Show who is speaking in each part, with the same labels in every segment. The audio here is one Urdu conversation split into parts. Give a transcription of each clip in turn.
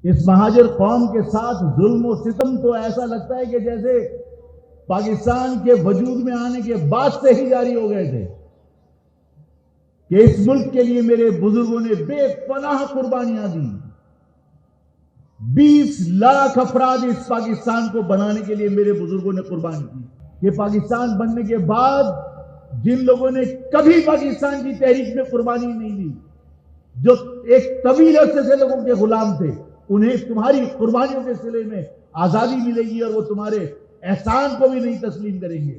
Speaker 1: اس مہاجر قوم کے ساتھ ظلم و ستم تو ایسا لگتا ہے کہ جیسے پاکستان کے وجود میں آنے کے بعد سے ہی جاری ہو گئے تھے، کہ اس ملک کے لیے میرے بزرگوں نے بے پناہ قربانیاں دی. 20 لاکھ افراد اس پاکستان کو بنانے کے لیے میرے بزرگوں نے قربان کی. یہ پاکستان بننے کے بعد جن لوگوں نے کبھی پاکستان کی تحریک میں قربانی نہیں دی، جو ایک طویل عرصے سے لوگوں کے غلام تھے، انہیں تمہاری قربانیوں کے صلے میں آزادی ملے گی اور وہ تمہارے احسان کو بھی نہیں تسلیم کریں گے.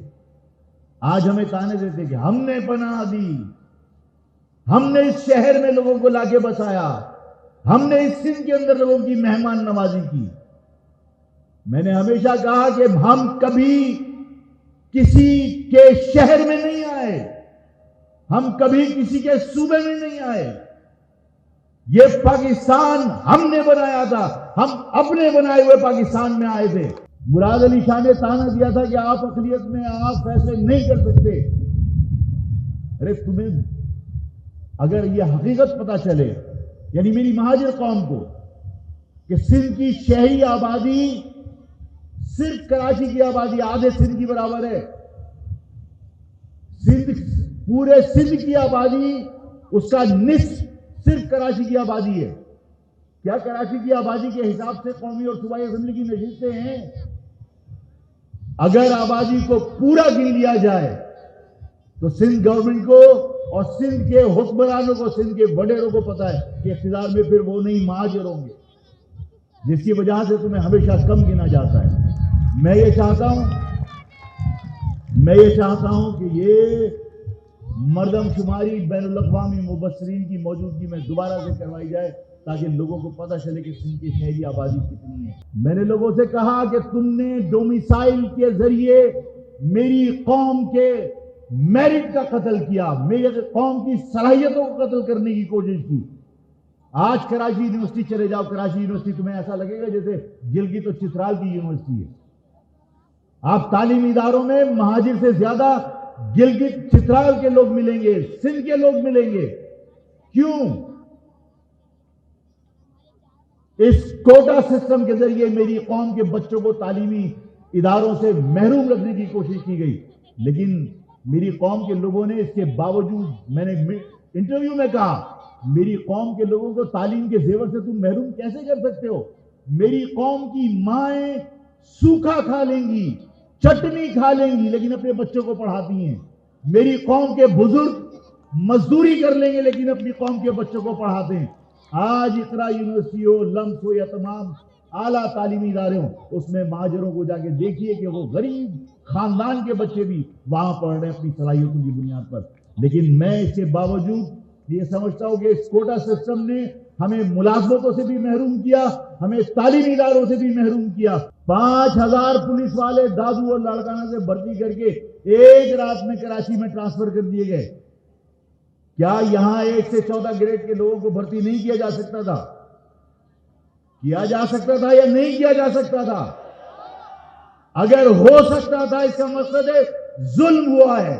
Speaker 1: آج ہمیں تانے دیتے کہ ہم نے پناہ دی، ہم نے اس شہر میں لوگوں کو لا کے بسایا، ہم نے اس سندھ کے اندر لوگوں کی مہمان نوازی کی. میں نے ہمیشہ کہا کہ ہم کبھی کسی کے شہر میں نہیں آئے، ہم کبھی کسی کے صوبے میں نہیں آئے. یہ پاکستان ہم نے بنایا تھا، ہم اپنے بنائے ہوئے پاکستان میں آئے تھے. مراد علی شاہ نے تانا دیا تھا کہ آپ اقلیت میں آپ فیصلے نہیں کر سکتے. ارے تمہیں اگر یہ حقیقت پتا چلے، یعنی میری مہاجر قوم کو، کہ سندھ کی شہری آبادی صرف کراچی کی آبادی آدھے سندھ کی برابر ہے، پورے سندھ کی آبادی اس کا نصف صرف کراچی کی آبادی ہے. کیا کراچی کی آبادی کے حساب سے قومی اور صوبائی اسمبلی کی نشستیں ہیں؟ اگر آبادی کو پورا گن لیا جائے تو سندھ گورنمنٹ کو اور سندھ کے حکمرانوں کو، سندھ کے وڈیروں کو پتا ہے کہ اقتدار میں پھر وہ نہیں مہاجر ہوں گے، جس کی وجہ سے تمہیں ہمیشہ کم گنا جاتا ہے. میں یہ چاہتا ہوں کہ یہ مردم شماری بین الاقوامی مبصرین کی موجودگی میں دوبارہ سے کروائی جائے تاکہ لوگوں کو پتہ چلے کہ سندھ کی شہری آبادی کتنی ہے. میں نے لوگوں سے کہا کہ تم نے ڈومیسائل کے ذریعے میری قوم کے میرٹ کا قتل کیا، میری قوم کی صلاحیتوں کو قتل کرنے کی کوشش کی. آج کراچی یونیورسٹی چلے جاؤ، کراچی یونیورسٹی تمہیں ایسا لگے گا جیسے گلگت اور چترال کی یونیورسٹی ہے. آپ تعلیمی اداروں میں مہاجر سے زیادہ گلگت چترال کے لوگ ملیں گے، سندھ کے لوگ ملیں گے. کیوں؟ اس کوٹا سسٹم کے ذریعے میری قوم کے بچوں کو تعلیمی اداروں سے محروم رکھنے کی کوشش کی گئی. لیکن میری قوم کے لوگوں نے اس کے باوجود، میں نے انٹرویو میں کہا، میری قوم کے لوگوں کو تعلیم کے زیور سے تم محروم کیسے کر سکتے ہو؟ میری قوم کی مائیں سوکھا کھا لیں گی، چٹنی کھا لیں گی، لیکن اپنے بچوں کو پڑھاتی ہیں. میری قوم کے بزرگ مزدوری کر لیں گے لیکن اپنی قوم کے بچوں کو پڑھاتے ہیں. آج اقرا یونیورسٹی ہو، لمس ہو یا تمام اعلیٰ تعلیمی ادارے ہوں، اس میں مہاجروں کو جا کے دیکھیے کہ وہ غریب خاندان کے بچے بھی وہاں پڑھ رہے ہیں اپنی صلاحیتوں کی بنیاد پر. لیکن میں اس کے باوجود یہ سمجھتا ہوں کہ اس کوٹا سسٹم نے ہمیں ملازمتوں سے بھی محروم کیا، ہمیں تعلیمی اداروں سے بھی محروم کیا. 5000 پولیس والے دادو اور لاڑکانہ سے بھرتی کر کے ایک رات میں کراچی میں ٹرانسفر کر دیے گئے. کیا یہاں 1 سے 14 گریڈ کے لوگوں کو بھرتی نہیں کیا جا سکتا تھا؟ کیا جا سکتا تھا یا نہیں کیا جا سکتا تھا؟ اگر ہو سکتا تھا، اس کا مقصد ہے ظلم ہوا ہے.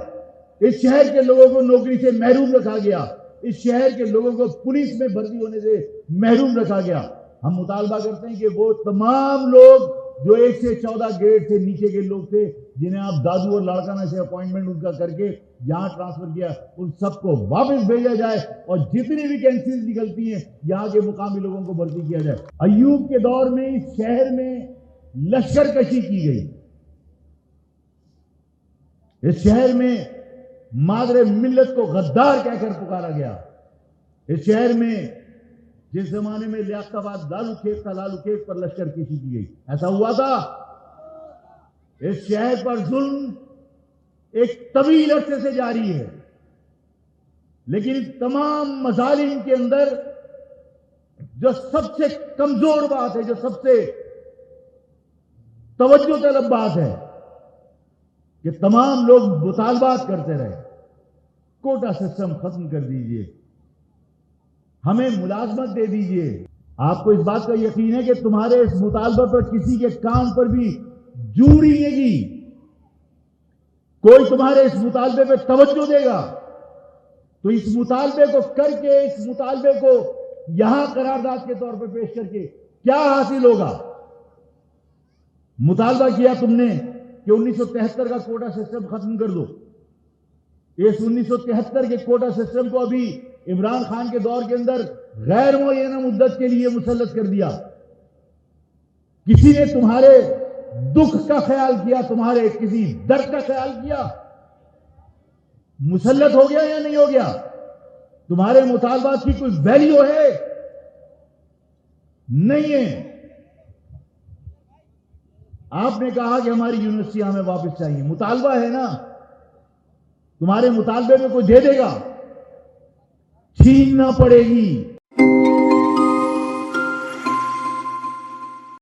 Speaker 1: اس شہر کے لوگوں کو نوکری سے محروم رکھا گیا، اس شہر کے لوگوں کو پولیس میں بھرتی ہونے سے محروم رکھا گیا. ہم مطالبہ کرتے ہیں کہ وہ تمام لوگ جو 1 سے 14 گریڈ سے نیچے کے لوگ تھے، جنہیں آپ دادو اور لاڑکانہ سے اپوائنٹمنٹ ان کا کر کے یہاں ٹرانسفر کیا، ان سب کو واپس بھیجا جائے اور جتنی ویکینسیز نکلتی ہیں یہاں کے مقامی لوگوں کو بھرتی کیا جائے. ایوب کے دور میں اس شہر میں لشکر کشی کی گئی، اس شہر میں مادر ملت کو غدار کہہ کر پکارا گیا. اس شہر میں جس زمانے میں لیاقت آباد لالو کھیت تھا، لالو کھیت پر لشکر کشی کی گئی. ایسا ہوا تھا؟ اس شہر پر ظلم ایک طویل عرصے سے جاری ہے، لیکن اس تمام مظالم کے اندر جو سب سے کمزور بات ہے، جو سب سے توجہ طلب بات ہے، کہ تمام لوگ مطالبات کرتے رہے کوٹا سسٹم ختم کر دیجئے، ہمیں ملازمت دے دیجئے. آپ کو اس بات کا یقین ہے کہ تمہارے اس مطالبہ پر کسی کے کان پر بھی جوں نہیں گی؟ کوئی تمہارے اس مطالبے پہ توجہ دے گا تو اس مطالبے کو کر کے، اس مطالبے کو یہاں قرارداد کے طور پر پیش کر کے کیا حاصل ہوگا؟ مطالبہ کیا تم نے کہ 1973 کا کوٹا سسٹم ختم کر دو. اس 1973 کے کوٹا سسٹم کو ابھی عمران خان کے دور کے اندر غیر معینہ مدت کے لیے مسلط کر دیا. کسی نے تمہارے دکھ کا خیال کیا؟ تمہارے کسی درد کا خیال کیا؟ مسلط ہو گیا یا نہیں ہو گیا؟ تمہارے مطالبات کی کوئی ویلیو ہے؟ نہیں ہے. آپ نے کہا کہ ہماری یونیورسٹی ہمیں واپس چاہیے. مطالبہ ہے نا، تمہارے مطالبے میں کوئی دے دے گا؟ چھیننا پڑے گی.